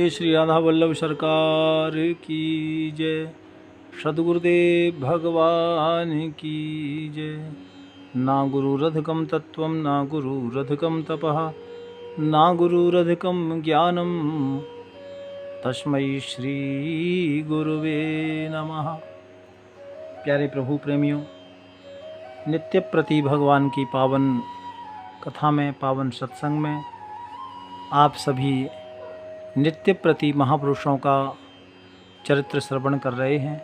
बोलिए श्री राधा वल्लभ सरकार की जय। सद्गुरुदेव भगवान की जय। ना गुरुरधिकं तत्त्वं ना गुरुरधिकं तपः ना गुरुरधिकं ज्ञानं तस्मै श्री गुरुवे नमः। प्यारे प्रभु प्रेमियों, नित्य प्रति भगवान की पावन कथा में, पावन सत्संग में आप सभी नित्य प्रति महापुरुषों का चरित्र श्रवण कर रहे हैं।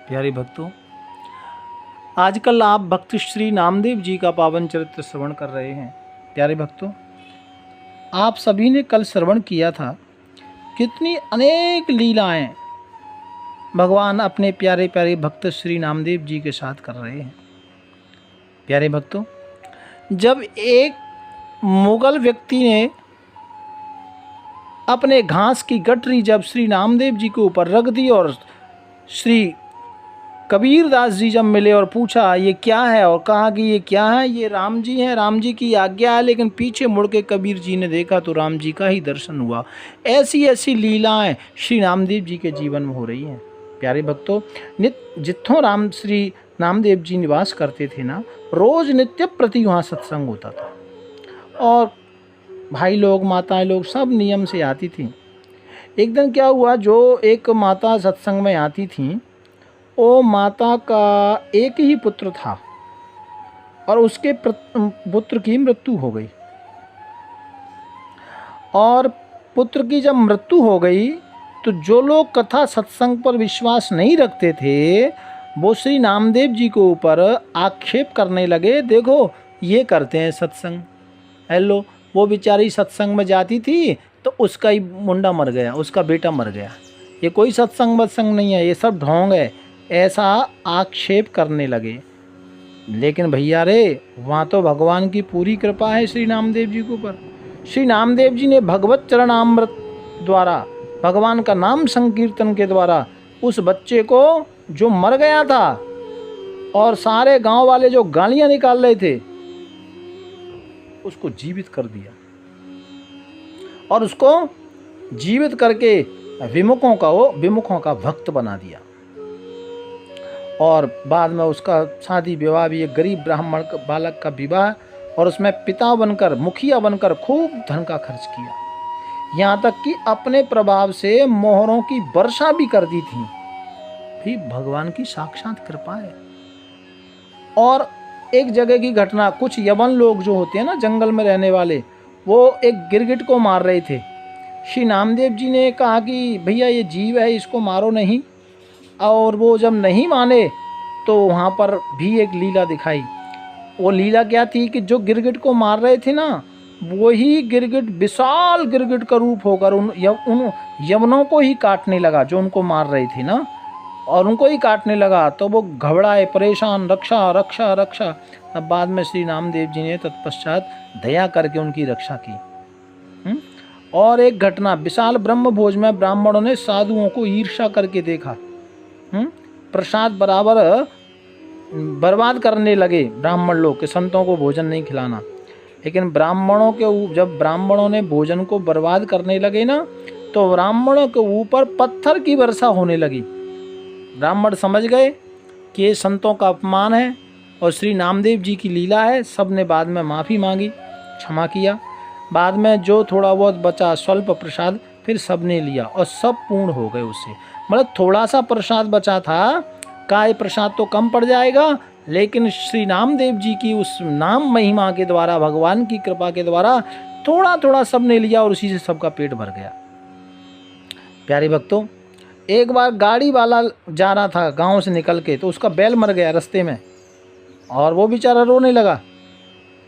प्यारे भक्तों, आजकल आप भक्त श्री नामदेव जी का पावन चरित्र श्रवण कर रहे हैं। प्यारे भक्तों, आप सभी ने कल श्रवण किया था कितनी अनेक लीलाएं भगवान अपने प्यारे प्यारे भक्त श्री नामदेव जी के साथ कर रहे हैं। प्यारे भक्तों, जब एक मुगल व्यक्ति ने अपने घास की गठरी जब श्री नामदेव जी के ऊपर रख दी और श्री कबीरदास जी जब मिले और पूछा ये क्या है, और कहा कि ये क्या है, ये राम जी हैं, राम जी की आज्ञा है। लेकिन पीछे मुड़ के कबीर जी ने देखा तो राम जी का ही दर्शन हुआ। ऐसी ऐसी लीलाएं श्री नामदेव जी के जीवन में हो रही हैं। प्यारे भक्तों, जित्थों राम श्री नामदेव जी निवास करते थे ना, रोज़ नित्य प्रति वहाँ सत्संग होता था और भाई लोग, माताएं लोग सब नियम से आती थी। एक दिन क्या हुआ, जो एक माता सत्संग में आती थी, वो माता का एक ही पुत्र था और उसके पुत्र की मृत्यु हो गई। और पुत्र की जब मृत्यु हो गई तो जो लोग कथा सत्संग पर विश्वास नहीं रखते थे, वो श्री नामदेव जी के ऊपर आक्षेप करने लगे, देखो ये करते हैं सत्संग। हेलो, वो बेचारी सत्संग में जाती थी तो उसका ही मुंडा मर गया, उसका बेटा मर गया, ये कोई सत्संग वत्संग नहीं है, ये सब ढोंग है, ऐसा आक्षेप करने लगे। लेकिन भैया रे, वहाँ तो भगवान की पूरी कृपा है श्री नामदेव जी के ऊपर। श्री नामदेव जी ने भगवत चरणामृत द्वारा, भगवान का नाम संकीर्तन के द्वारा उस बच्चे को जो मर गया था और सारे गांव वाले जो गालियां निकाल रहे थे, उसको जीवित कर दिया और उसको जीवित करके विमुखों का भक्त बना दिया। और बाद में उसका शादी विवाह भी एक गरीब ब्राह्मण बालक का विवाह, और उसमें पिता बनकर, मुखिया बनकर खूब धन का खर्च किया। यहाँ तक कि अपने प्रभाव से मोहरों की वर्षा भी कर दी थी। भी भगवान की साक्षात कृपा है। और एक जगह की घटना, कुछ यवन लोग जो होते हैं ना जंगल में रहने वाले, वो एक गिरगिट को मार रहे थे। श्री नामदेव जी ने कहा कि भैया ये जीव है, इसको मारो नहीं। और वो जब नहीं माने तो वहाँ पर भी एक लीला दिखाई। वो लीला क्या थी कि जो गिरगिट को मार रहे थे ना, वही गिरगिट विशाल गिरगिट का रूप होकर उन यवनों को ही काटने लगा, जो उनको मार रहे थे ना, और उनको ही काटने लगा। तो वो घबराए, परेशान, रक्षा रक्षा रक्षा। तब बाद में श्री नामदेव जी ने तत्पश्चात दया करके उनकी रक्षा की। और एक घटना, विशाल ब्रह्म भोज में ब्राह्मणों ने साधुओं को ईर्ष्या करके देखा। प्रसाद बर्बाद करने लगे ब्राह्मण लोग के, संतों को भोजन नहीं खिलाना। लेकिन जब ब्राह्मणों ने भोजन को बर्बाद करने लगे ना, तो ब्राह्मणों के ऊपर पत्थर की वर्षा होने लगी। ब्राह्मण समझ गए कि ये संतों का अपमान है और श्री नामदेव जी की लीला है। सब ने बाद में माफ़ी मांगी, क्षमा किया। बाद में जो थोड़ा बहुत बचा स्वल्प प्रसाद फिर सब ने लिया और सब पूर्ण हो गए उससे। मतलब थोड़ा सा प्रसाद बचा था, काय प्रसाद तो कम पड़ जाएगा, लेकिन श्री नामदेव जी की उस नाम महिमा के द्वारा, भगवान की कृपा के द्वारा थोड़ा थोड़ा सब ने लिया और उसी से सबका पेट भर गया। प्यारे भक्तों, एक बार गाड़ी वाला जा रहा था गांव से निकल के, तो उसका बैल मर गया रास्ते में और वो बेचारा रोने लगा।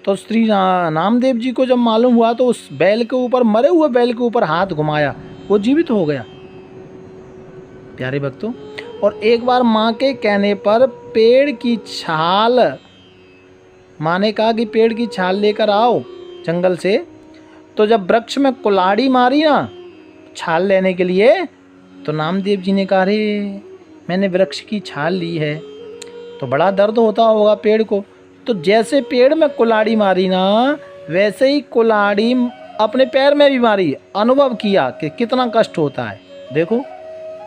तो श्री नामदेव जी को जब मालूम हुआ तो उस बैल के ऊपर, मरे हुए बैल के ऊपर हाथ घुमाया, वो जीवित हो गया। प्यारे भक्तों, और एक बार माँ के कहने पर पेड़ की छाल, माँ ने कहा कि पेड़ की छाल लेकर आओ जंगल से। तो जब वृक्ष में कुल्हाड़ी मारी ना छाल लेने के लिए, तो नामदेव जी ने कहा, अरे मैंने वृक्ष की छाल ली है, तो बड़ा दर्द होता होगा पेड़ को। तो जैसे पेड़ में कुल्हाड़ी मारी ना, वैसे ही कुल्हाड़ी अपने पैर में भी मारी, अनुभव किया कि कितना कष्ट होता है। देखो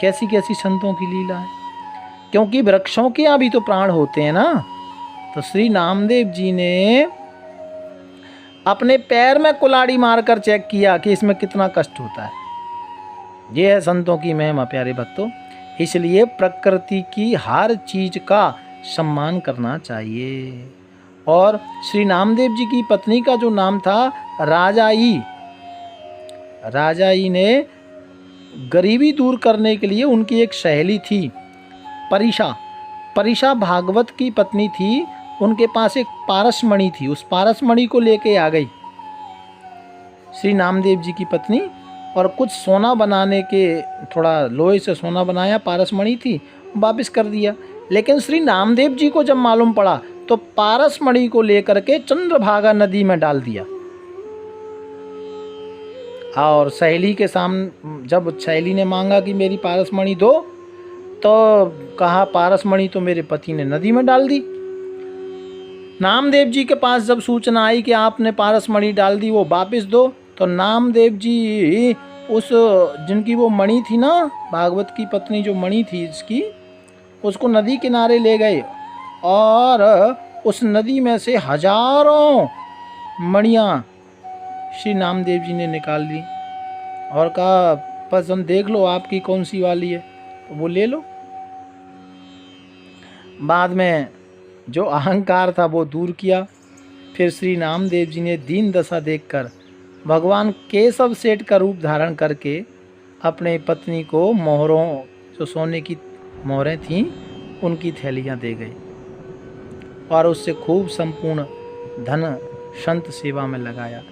कैसी कैसी संतों की लीला है, क्योंकि वृक्षों के यहाँ भी तो प्राण होते हैं ना। तो श्री नामदेव जी ने अपने पैर में कुल्हाड़ी मारकर चेक किया कि इसमें कितना कष्ट होता है। ये है संतों की महिमा प्यारे भक्तों। इसलिए प्रकृति की हर चीज का सम्मान करना चाहिए। और श्री नामदेव जी की पत्नी का जो नाम था राजाई, राजाई ने गरीबी दूर करने के लिए उनकी एक सहेली थी परिशा, परिशा भागवत की पत्नी थी। उनके पास एक पारसमणि थी, उस पारसमणि को लेके आ गई श्री नामदेव जी की पत्नी, और कुछ सोना बनाने के, थोड़ा लोहे से सोना बनाया, पारसमणि थी, वापस कर दिया। लेकिन श्री नामदेव जी को जब मालूम पड़ा तो पारसमणि को लेकर के चंद्रभागा नदी में डाल दिया। और सहेली के सामने जब सहेली ने मांगा कि मेरी पारसमणि दो, तो कहा पारसमणि तो मेरे पति ने नदी में डाल दी। नामदेव जी के पास जब सूचना आई कि आपने पारसमणि डाल दी, वो वापस दो, तो नामदेव जी उस जिनकी वो मणि थी ना, भागवत की पत्नी जो मणि थी इसकी, उसको नदी किनारे ले गए और उस नदी में से हजारों मणियाँ श्री नामदेव जी ने निकाल ली और कहा पसंद देख लो आपकी कौन सी वाली है, तो वो ले लो। बाद में जो अहंकार था वो दूर किया। फिर श्री नामदेव जी ने दीन दशा देखकर भगवान केशव सेठ का रूप धारण करके अपने पत्नी को मोहरों, जो सोने की मोहरें थीं, उनकी थैलियां दे गए और उससे खूब संपूर्ण धन संत सेवा में लगाया।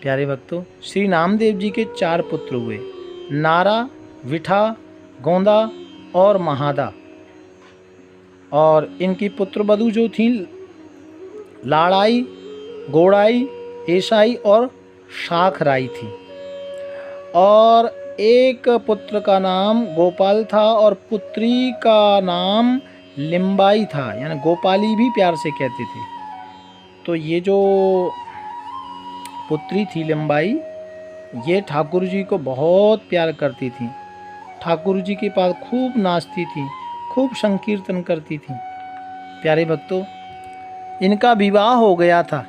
प्यारे भक्तों, श्री नामदेव जी के 4 पुत्र हुए, नारा, विठा, गोंदा और महादा। और इनकी पुत्र वधू जो थी लाड़ाई, गोड़ाई, ऐसाई और शाखराई थी। और एक पुत्र का नाम गोपाल था और पुत्री का नाम लिम्बाई था, यानी गोपाली भी प्यार से कहते थे। तो ये जो पुत्री थी लिम्बाई, ये ठाकुर जी को बहुत प्यार करती थी, ठाकुर जी के पास खूब नाचती थी, खूब संकीर्तन करती थी। प्यारे भक्तों, इनका विवाह हो गया था,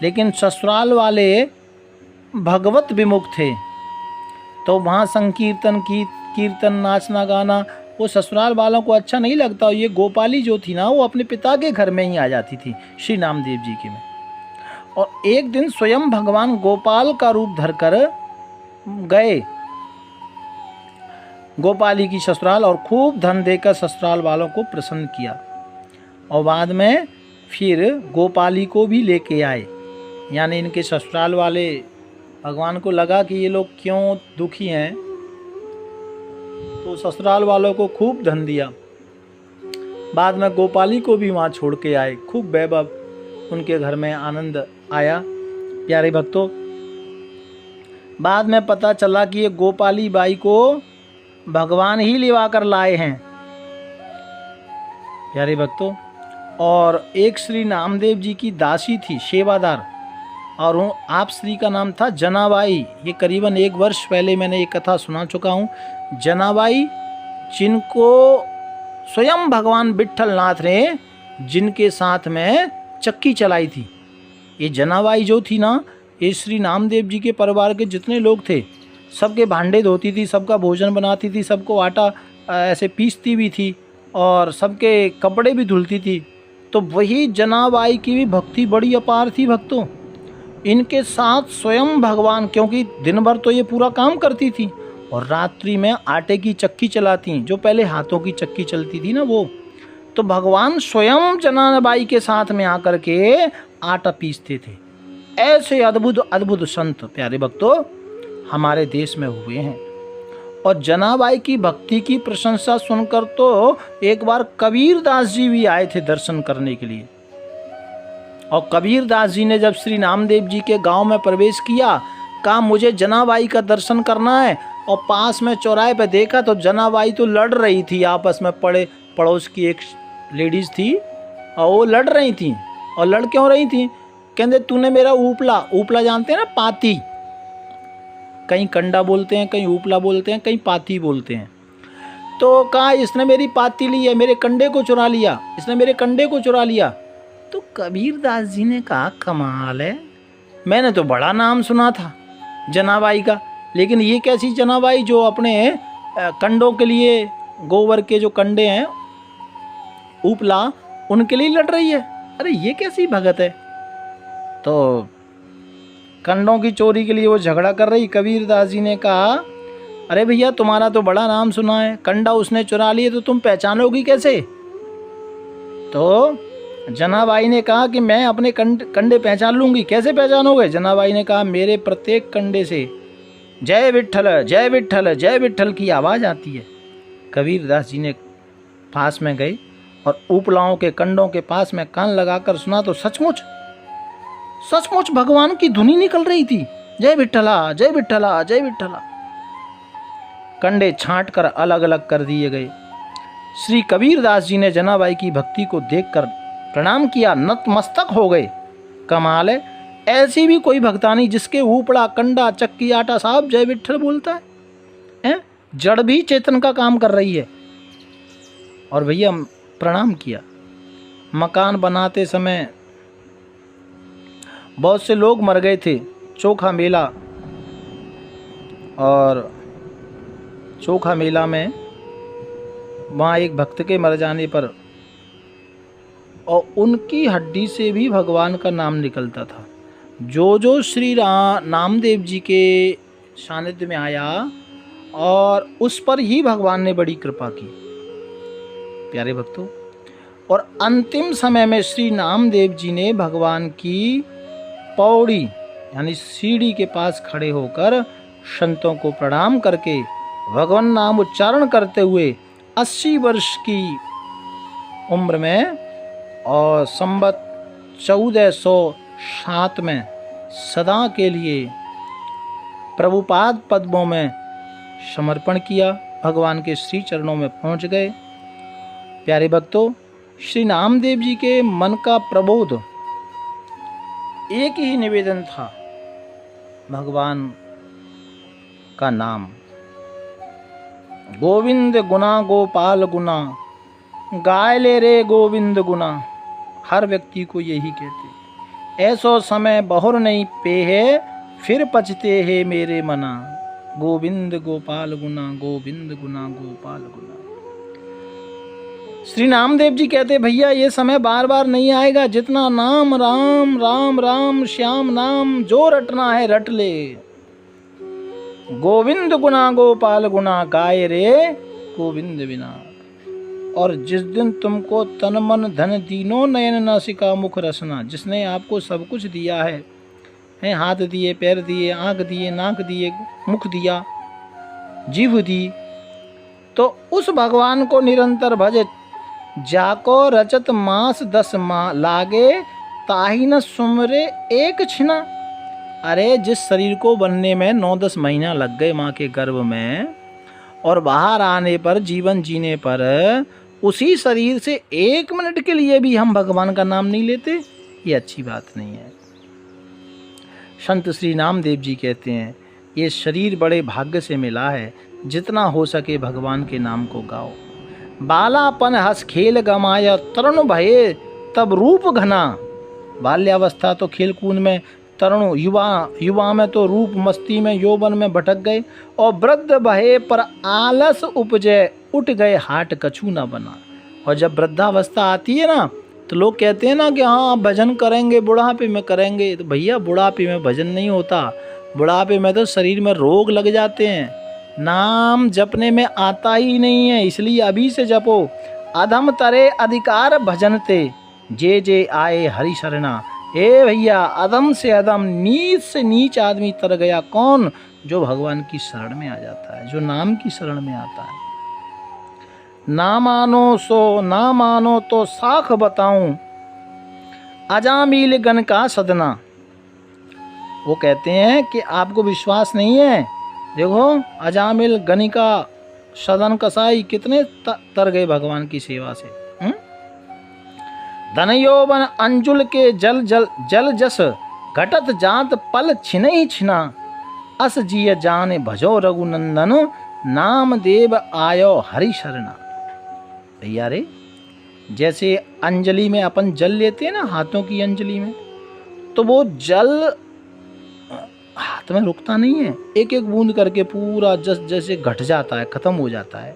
लेकिन ससुराल वाले भगवत विमुख थे, तो वहाँ संकीर्तन की कीर्तन, नाचना गाना वो ससुराल वालों को अच्छा नहीं लगता। ये गोपाली जो थी ना, वो अपने पिता के घर में ही आ जाती थी श्री नामदेव जी के में। और एक दिन स्वयं भगवान गोपाल का रूप धरकर गए गोपाली की ससुराल और खूब धन देकर ससुराल वालों को प्रसन्न किया। और बाद में फिर गोपाली को भी लेके आए, यानी इनके ससुराल वाले भगवान को लगा कि ये लोग क्यों दुखी हैं, तो ससुराल वालों को खूब धन दिया। बाद में गोपाली को भी वहाँ छोड़ के आए, खूब वैभव उनके घर में आनंद आया। प्यारे भक्तों, बाद में पता चला कि ये गोपाली बाई को भगवान ही लिवा कर लाए हैं। प्यारे भक्तों, और एक श्री नामदेव जी की दासी थी, सेवादार, और वो आप श्री का नाम था जनाबाई। ये करीबन 1 वर्ष पहले मैंने ये कथा सुना चुका हूँ। जनाबाई, जिनको स्वयं भगवान विट्ठलनाथ ने जिनके साथ में चक्की चलाई थी। ये जनाबाई जो थी ना, ये श्री नामदेव जी के परिवार के जितने लोग थे सबके भांडे धोती थी, सबका भोजन बनाती थी, सबको आटा ऐसे पीसती भी थी और सबके कपड़े भी धुलती थी। तो वही जनाबाई की भी भक्ति बड़ी अपार थी भक्तों। इनके साथ स्वयं भगवान, क्योंकि दिन भर तो ये पूरा काम करती थी और रात्रि में आटे की चक्की चलाती, जो पहले हाथों की चक्की चलती थी ना वो, तो भगवान स्वयं जनाबाई के साथ में आकर के आटा पीसते थे। ऐसे अद्भुत अद्भुत संत प्यारे भक्तों हमारे देश में हुए हैं। और जनाबाई की भक्ति की प्रशंसा सुनकर तो एक बार कबीरदास जी भी आए थे दर्शन करने के लिए। और कबीरदास जी ने जब श्री नामदेव जी के गांव में प्रवेश किया, कहा मुझे जनाबाई का दर्शन करना है। और पास में चौराहे पे देखा तो जनाबाई तो लड़ रही थी आपस में, पड़ोस की एक लेडीज़ थी और वो लड़ रही थी। और लड़ क्यों रही थी? कहते तूने मेरा ऊपला, ऊपला जानते हैं ना, पाती, कहीं कंडा बोलते हैं, कहीं ऊपला बोलते हैं, कहीं पाती बोलते हैं। तो कहा इसने मेरी पाती ली है, मेरे कंडे को चुरा लिया, इसने मेरे कंडे को चुरा लिया। तो कबीरदास जी ने कहा कमाल है, मैंने तो बड़ा नाम सुना था जनाबाई का, लेकिन ये कैसी जनाबाई जो अपने कंडों के लिए, गोबर के जो कंडे हैं ऊपला, उनके लिए लड़ रही है। अरे ये कैसी भगत है। तो कंडों की चोरी के लिए वो झगड़ा कर रही। कबीरदास जी ने कहा अरे भैया तुम्हारा तो बड़ा नाम सुना है, कंडा उसने चुरा लिए तो तुम पहचानोगी कैसे। तो जनाबाई ने कहा कि मैं अपने कंडे पहचान लूँगी। कैसे पहचानोगे। जनाबाई ने कहा मेरे प्रत्येक कंडे से जय विट्ठल जय विट्ठल जय विट्ठल की आवाज़ आती है। कबीरदास जी ने पास में गए और ऊपलाओं के कंडों के पास में कान लगाकर सुना तो सचमुच सचमुच भगवान की धुनी निकल रही थी, जय विट्ठला जय विट्ठला जय विट्ठला। कंडे छांट कर अलग अलग कर दिए गए। श्री कबीरदास जी ने जनाबाई की भक्ति को देखकर प्रणाम किया, नतमस्तक हो गए। कमाल है, ऐसी भी कोई भक्तानी जिसके ऊपड़ा कंडा चक्की आटा साहब जय विट्ठल बोलता है? जड़ भी चेतन का काम कर रही है। और भैया प्रणाम किया। मकान बनाते समय बहुत से लोग मर गए थे, चोखा मेला, और चोखा मेला में वहाँ एक भक्त के मर जाने पर और उनकी हड्डी से भी भगवान का नाम निकलता था। जो श्री नामदेव जी के सानिध्य में आया और उस पर ही भगवान ने बड़ी कृपा की। प्यारे भक्तों, और अंतिम समय में श्री नामदेव जी ने भगवान की पौड़ी यानी सीढ़ी के पास खड़े होकर संतों को प्रणाम करके भगवान नाम उच्चारण करते हुए 80 वर्ष की उम्र में और संवत 1407 में सदा के लिए प्रभुपाद पद्मों में समर्पण किया, भगवान के श्री चरणों में पहुंच गए। प्यारे भक्तों, श्री नामदेव जी के मन का प्रबोध एक ही निवेदन था, भगवान का नाम। गोविंद गुना गोपाल गुना, गाय ले रे गोविंद गुना। हर व्यक्ति को यही कहते, ऐसो समय बहुर नहीं पे है, फिर पचते है मेरे मना। गोविंद गोपाल गुना, गोविंद गुना गोपाल गुना। श्री नामदेव जी कहते भैया ये समय बार बार नहीं आएगा, जितना नाम राम राम राम श्याम नाम जो रटना है रट ले। गोविंद गुना गोपाल गुना, गाय रे गोविंद बिना। और जिस दिन तुमको तन मन धन दीनो नयन नासिका मुख रसना, जिसने आपको सब कुछ दिया है, हाथ दिए, पैर दिए, आँख दिए, नाक दिए, मुख दिया, जीभ दी, तो उस भगवान को निरंतर भजे। जाको रचत मास 10 लागे, ताही न सुमरे एक छिना। अरे जिस शरीर को बनने में 9-10 महीना लग गए माँ के गर्भ में, और बाहर आने पर, जीवन जीने पर, उसी शरीर से 1 मिनट के लिए भी हम भगवान का नाम नहीं लेते, ये अच्छी बात नहीं है। संत श्री नामदेव जी कहते हैं ये शरीर बड़े भाग्य से मिला है, जितना हो सके भगवान के नाम को गाओ। बालापन हंस खेल गमाया, तरुण भये तब रूप घना। बाल्यावस्था तो खेल कूद में, तरुण युवा में तो रूप मस्ती में, यौवन में भटक गए, और वृद्ध भये पर आलस उपजे, उठ गए हाट कछु न बना। और जब वृद्धावस्था आती है ना, तो लोग कहते हैं ना कि हाँ भजन करेंगे, बुढ़ापे में करेंगे। तो भैया बुढ़ापे में भजन नहीं होता, बुढ़ापे में तो शरीर में रोग लग जाते हैं, नाम जपने में आता ही नहीं है। इसलिए अभी से जपो। अधम तरे अधिकार भजनते, जे जे आए हरि शरणा। ए भैया, अधम से अधम, नीच से नीच आदमी तर गया कौन? जो भगवान की शरण में आ जाता है, जो नाम की शरण में आता है। ना मानो तो साख बताऊं, अजामिल गण का सदना। वो कहते हैं कि आपको विश्वास नहीं है, देखो अजामिल गणी का सदन कसाई कितने तर गए भगवान की सेवा से। धनयोवन अंजुल के जल जस, घटत जात पल छिन ही छिना। अस जिय जान भजो रघुनंदन, नाम देव आयो हरि शरणा। भैया रे, जैसे अंजलि में अपन जल लेते हैं ना, हाथों की अंजलि में, तो वो जल हाथ में रुकता नहीं है, एक एक बूंद करके पूरा जैसे घट जाता है, खत्म हो जाता है।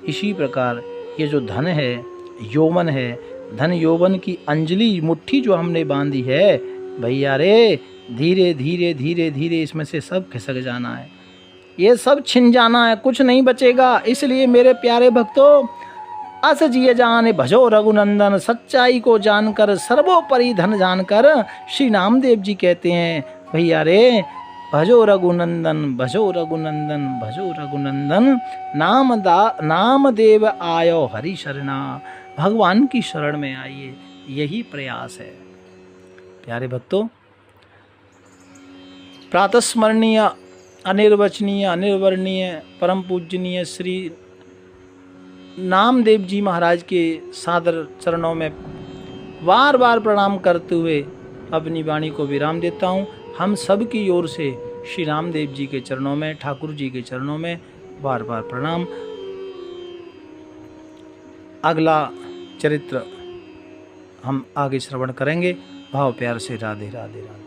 इसी प्रकार ये जो धन है, यौवन है, धन यौवन की अंजलि मुट्ठी जो हमने बांधी है, भैया रे, धीरे धीरे धीरे धीरे इसमें से सब खिसक जाना है, ये सब छिन जाना है, कुछ नहीं बचेगा। इसलिए मेरे प्यारे भक्तों, अस जिय जान भजो रघुनंदन, सच्चाई को जानकर, सर्वोपरि धन जानकर, श्री नामदेव जी कहते हैं भैया रे, भजो रघुनंदन, भजो रघुनंदन, भजो रघुनंदन, नाम देव आयो हरि शरणा। भगवान की शरण में आइए, यही प्रयास है। प्यारे भक्तों, प्रातस्मरणीय, अनिर्वचनीय, अनिर्वर्णीय, परम पूजनीय श्री नामदेव जी महाराज के सादर चरणों में बार बार प्रणाम करते हुए अपनी वाणी को विराम देता हूँ। हम सब की ओर से श्री नामदेव जी के चरणों में, ठाकुर जी के चरणों में बार बार प्रणाम। अगला चरित्र हम आगे श्रवण करेंगे। भाव प्यार से राधे राधे राधे।